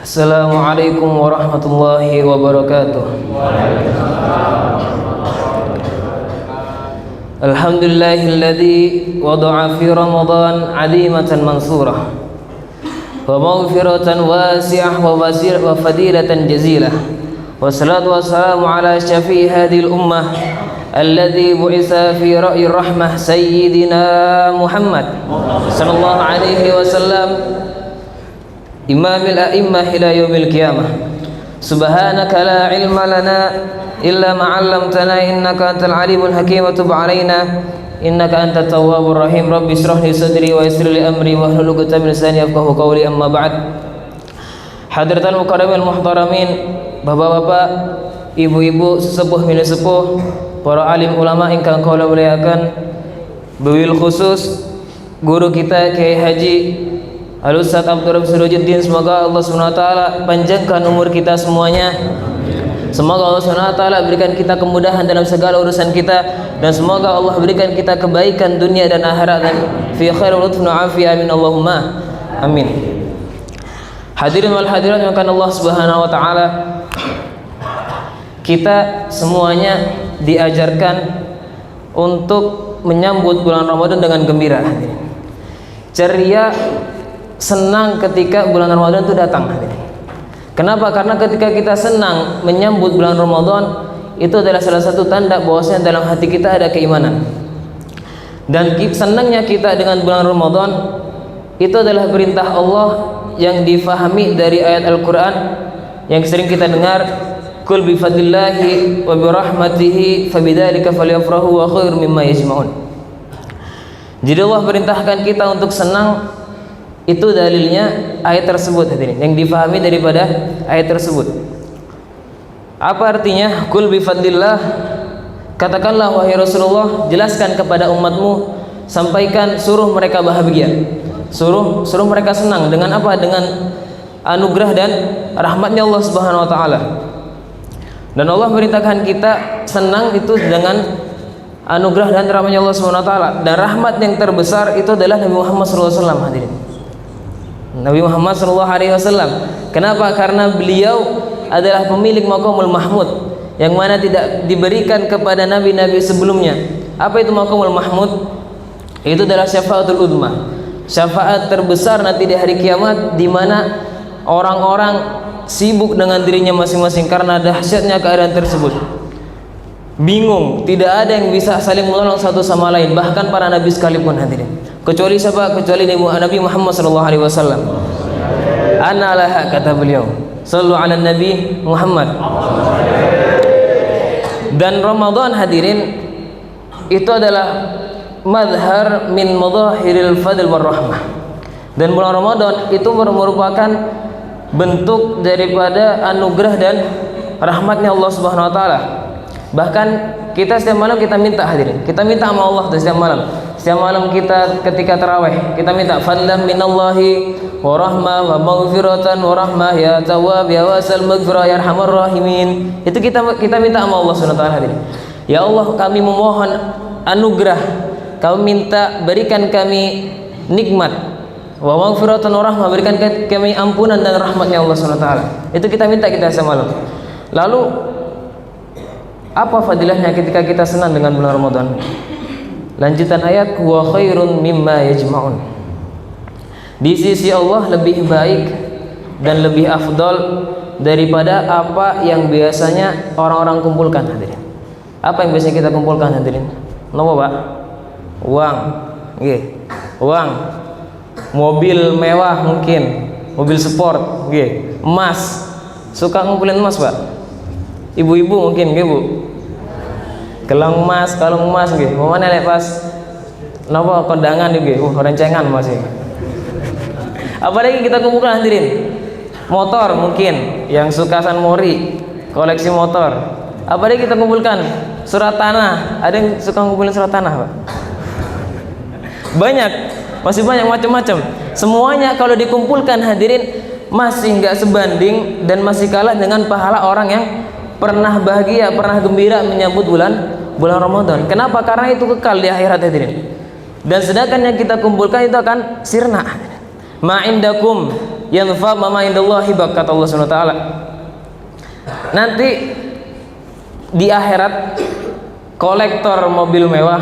Assalamualaikum warahmatullahi wabarakatuh. Alhamdulillahilladzi wada'a fi Ramadan 'azimatan mansurah wa maghfiratan wasi'ah wa fadilatan jazilah. Wassalatu wassalamu ala syafi'i hadhil ummah alladzi bu'itsa fi ra'yir rahmah sayyidina Muhammad sallallahu alaihi wasallam imamil a'immah ila yaumil qiyamah. Subhanaka la ilma lana illa ma 'allamtana innaka antal alimul hakim wa tub 'alaina innaka antat tawwabur rahim. Rabbi ishrah li sadri wa yassir li amri wahlul 'uqdatam min lisani yafqahu qawli. Amma ba'd. Hadratul mukarramin muhtaramin, bapak-bapak, ibu-ibu, sesepuh minus sepuh, para alim ulama ingkang kula muliakan, wabil khusus guru kita Kiai Haji Al-Ustaz Abdurrahim Sirojuddin, semoga Allah SWT panjangkan umur kita semuanya. Semoga Allah SWT berikan kita kemudahan dalam segala urusan kita, dan semoga Allah berikan kita kebaikan dunia dan akhirat, dan fi khairul lutfun afiyah, amin Allahumma amin. Hadirin wal hadirat yang akan Allah Subhanahu wa taala, kita semuanya diajarkan untuk menyambut bulan Ramadan dengan gembira, ceria, senang ketika bulan Ramadan itu datang. Kenapa? Karena ketika kita senang menyambut bulan Ramadan, itu adalah salah satu tanda bahwasanya dalam hati kita ada keimanan. Dan senangnya kita dengan bulan Ramadan itu adalah perintah Allah yang difahami dari ayat Al-Quran yang sering kita dengar, Qul bi fadlillahi wa bi rahmatihi fabidzalika falyafrahu wa khairum mimma yajma'un. Jadi Allah perintahkan kita untuk senang. Itu dalilnya ayat tersebut, hadirin, yang difahami daripada ayat tersebut. Apa artinya kul bi fadlillah? Katakanlah wahai Rasulullah, jelaskan kepada umatmu, sampaikan, suruh mereka bahagia, suruh mereka senang. Dengan apa? Dengan anugerah dan rahmatnya Allah Subhanahu wa taala. Dan Allah merintahkan kita senang itu dengan anugerah dan rahmatnya Allah Subhanahu wa taala. Dan rahmat yang terbesar itu adalah Nabi Muhammad sallallahu alaihi wasallam, hadirin. Nabi Muhammad sallallahu alaihi wasallam. Kenapa? Karena beliau adalah pemilik maqamul mahmud yang mana tidak diberikan kepada nabi-nabi sebelumnya. Apa itu maqamul mahmud? Itu adalah syafaatul udmah, syafaat terbesar nanti di hari kiamat, di mana orang-orang sibuk dengan dirinya masing-masing karena dahsyatnya keadaan tersebut. Bingung, tidak ada yang bisa saling menolong satu sama lain, bahkan para nabi sekalipun, hadirin. Kecuali siapa? Kecuali Nabi Muhammad sallallahu alaihi wasallam. Ana laha, kata beliau. Sallu ala Nabi Muhammad. Dan Ramadan, hadirin, itu adalah madhar min madahiril fadl war rahmah. Dan bulan Ramadan itu merupakan bentuk daripada anugerah dan rahmatnya Allah Subhanahu wa taala. Bahkan kita setiap malam kita minta, hadirin, kita minta sama Allah tuh setiap malam. Setiap malam kita ketika tarawih kita minta fadlan minallahi wa rahmah wa maghfiratan wa rahmah ya tawwab ya wasal maghfirah ya arhamar rahimin. Itu kita minta sama Allah Subhanahu wa taala, hadirin. Ya Allah, kami memohon anugerah, kami minta berikan kami nikmat, wa maghfiratan wa rahmah, berikan kami ampunan dan rahmatnya Allah Subhanahu wa taala. Itu kita minta kita setiap malam. Lalu apa fadilahnya ketika kita senang dengan bulan Ramadan? Lanjutan ayat, wa khairun mimma yajma'un. Di sisi Allah lebih baik dan lebih afdal daripada apa yang biasanya orang-orang kumpulkan, hadirin. Apa yang biasanya kita kumpulkan, hadirin? Napa, Pak? Uang. Nggih. Uang. Mobil mewah mungkin, mobil sport, nggih. Emas. Suka ngumpulin emas, Pak? Ibu-ibu mungkin, nggih, Bu. Gelang emas, kalung emas nggih. Momane lek pas napa kondangan nggih, rencengan masih. Apalagi kita kumpulkan, hadirin. Motor mungkin, yang suka San Mori, koleksi motor. Apalagi kita kumpulkan surat tanah. Ada yang suka ngumpulin surat tanah, Pak? Banyak, masih banyak macam-macam. Semuanya kalau dikumpulkan, hadirin, masih nggak sebanding dan masih kalah dengan pahala orang yang pernah bahagia, pernah gembira menyambut bulan Ramadan. Kenapa? Karena itu kekal di akhirat, hadirin. Dan sedangkan yang kita kumpulkan itu akan sirna. Ma indakum yanfa ma indallahi baq, kata Allah Subhanahu wa taala. Nanti di akhirat kolektor mobil mewah,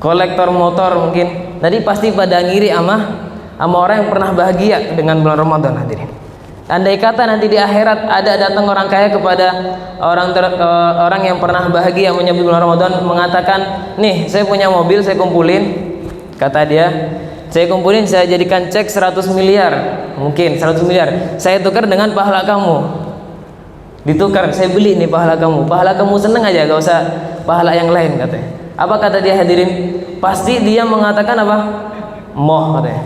kolektor motor mungkin, tadi pasti pada ngiri sama orang yang pernah bahagia dengan bulan Ramadan, hadirin. Andai kata nanti di akhirat ada datang orang kaya kepada orang yang pernah bahagia menyambut bulan Ramadan, mengatakan, nih saya punya mobil, saya kumpulin, kata dia, saya kumpulin, saya jadikan cek 100 miliar, mungkin 100 miliar, saya tukar dengan pahala kamu, ditukar, saya beli nih pahala kamu seneng aja, gak usah pahala yang lain, katanya. Apa kata dia, hadirin? Pasti dia mengatakan apa? Moh, katanya.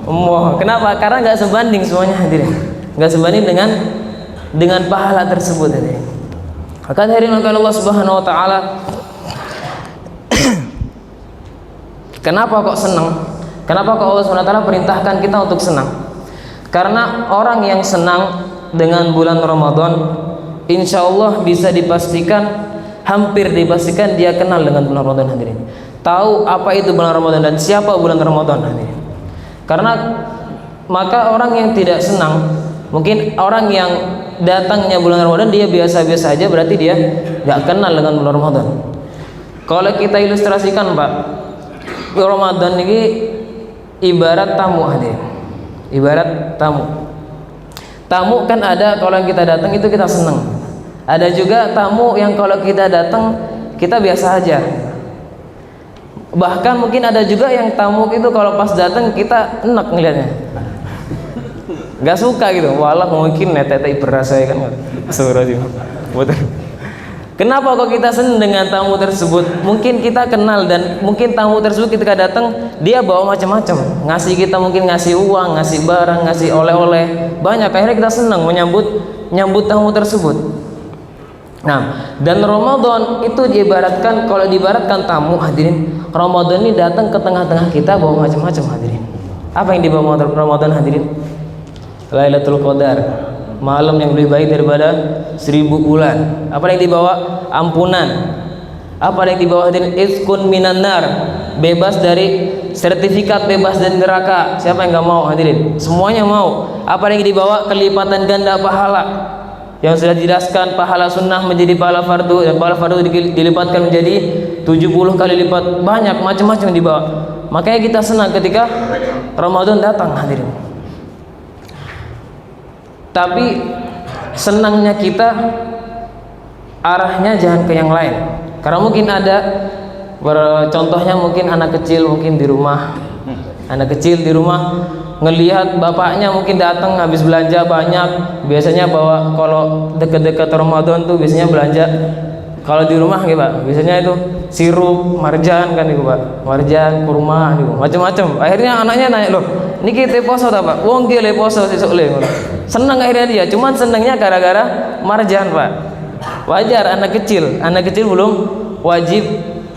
Moh. Kenapa? Karena nggak sebanding semuanya, hadirin. Nggak sebanding dengan pahala tersebut, hadirin. Maka hadirin, maka Allah Subhanahu wa taala kenapa kok senang? Kenapa kok Allah Subhanahu wa taala perintahkan kita untuk senang? Karena orang yang senang dengan bulan Ramadan, insya Allah bisa dipastikan, hampir dipastikan dia kenal dengan bulan Ramadan, hadirin. Tahu apa itu bulan Ramadan dan siapa bulan Ramadan, hadirin. Karena maka orang yang tidak senang, mungkin orang yang datangnya bulan Ramadan dia biasa-biasa aja, berarti dia nggak kenal dengan bulan Ramadan. Kalau kita ilustrasikan, Pak, Ramadan ini ibarat tamu, hadirin. Ibarat tamu. Tamu kan ada, kalau yang kita datang itu kita senang. Ada juga tamu yang kalau kita datang kita biasa aja. Bahkan mungkin ada juga yang tamu itu kalau pas datang kita enak ngelihatnya, nggak suka gitu, walau mungkin netete berasa ya kan, kenapa kok kita senang dengan tamu tersebut? Mungkin kita kenal dan mungkin tamu tersebut ketika datang dia bawa macam-macam, ngasih kita, mungkin ngasih uang, ngasih barang, ngasih oleh-oleh banyak, akhirnya kita senang menyambut tamu tersebut. Nah, dan Ramadan itu diibaratkan, kalau diibaratkan tamu, hadirin, Ramadan ini datang ke tengah-tengah kita bawa macam-macam, hadirin. Apa yang dibawa Ramadan, hadirin? Lailatul Qadar, malam yang lebih baik daripada 1000 bulan. Apa yang dibawa? Ampunan. Apa yang dibawa, hadirin? Izkun minan nar, bebas dari, sertifikat bebas dari neraka. Siapa yang nggak mau, hadirin? Semuanya mau. Apa yang dibawa? Kelipatan ganda pahala. Yang sudah dijelaskan, pahala sunnah menjadi pahala fardu, dan pahala fardu dilipatkan menjadi 70 kali lipat, banyak macam-macam dibawa. Makanya kita senang ketika Ramadan datang, hadirin. Tapi senangnya kita arahnya jangan ke yang lain. Karena mungkin ada contohnya, mungkin anak kecil mungkin di rumah, anak kecil di rumah ngelihat bapaknya mungkin datang habis belanja banyak, biasanya bawa, kalau deket-deket Ramadan tuh biasanya belanja, kalau di rumah gitu Pak, biasanya itu sirup, marjan kan itu Pak, marjan, kurma gitu, macam-macam. Akhirnya anaknya nanya, loh ini kita poso tak Pak? Wong le poso sesuk le. Senang akhirnya dia, cuman senangnya gara-gara marjan Pak. Wajar, anak kecil belum wajib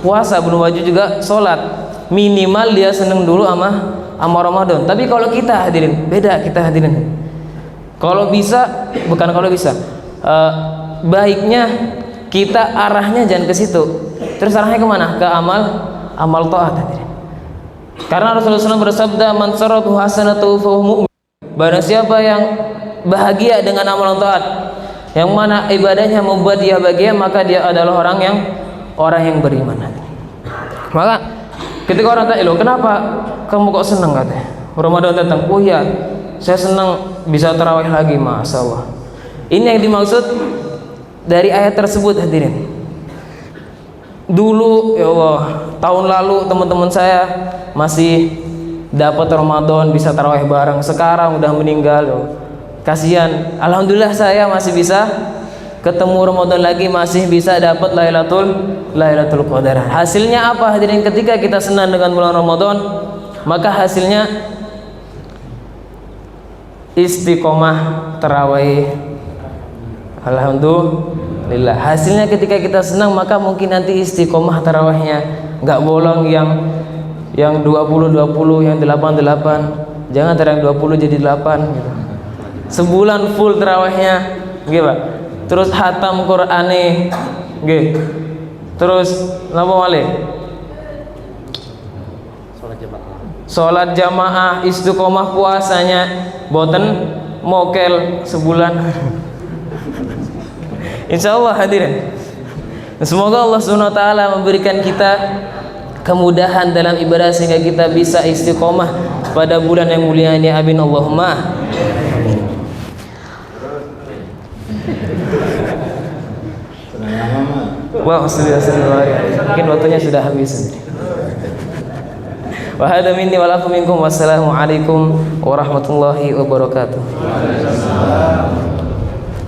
puasa, belum wajib juga sholat, minimal dia senang dulu sama Ramadan. Tapi kalau kita, hadirin, beda kita, hadirin. Kalau bisa, bukan kalau bisa, baiknya kita arahnya jangan ke situ. Terus arahnya kemana? Ke amal taat, hadirin. Karena Rasulullah SAW bersabda, man saratu hasanatu fa huwa mu'min. Barang siapa yang bahagia dengan amal taat, yang mana ibadahnya membuat dia bahagia, maka dia adalah orang yang beriman, hadirin. Maka ketika orang tanya, loh kenapa kamu kok senang, katanya Ramadan datang? Oh iya, saya senang bisa tarawih lagi, masya Allah. Ini yang dimaksud dari ayat tersebut, hadirin. Dulu ya Allah, tahun lalu teman-teman saya masih dapat Ramadan bisa tarawih bareng, sekarang udah meninggal, loh. Kasihan. Alhamdulillah saya masih bisa ketemu Ramadan lagi, masih bisa dapat Lailatul Qadar. Hasilnya apa, hadirin? Ketika kita senang dengan bulan Ramadan, maka hasilnya istiqomah tarawih. Alhamdulillah. Hasilnya ketika kita senang, maka mungkin nanti istiqomah tarawihnya nggak bolong yang 20 yang 8 jangan terang 20 jadi 8 gitu. Sebulan full tarawihnya, gitu Pak. Terus hatam Qur'ane, gitu. Terus napa malih? sholat jamaah, istiqomah puasanya, boten mokel sebulan. Insyaallah hadirin. Semoga Allah Subhanahu wa taala memberikan kita kemudahan dalam ibadah sehingga kita bisa istiqomah pada bulan yang mulia ini. Amin Allahumma. Wah, mungkin waktunya sudah habis. Wa hadza minni wa lakum minkum. Wassalamu alaikum warahmatullahi wabarakatuh.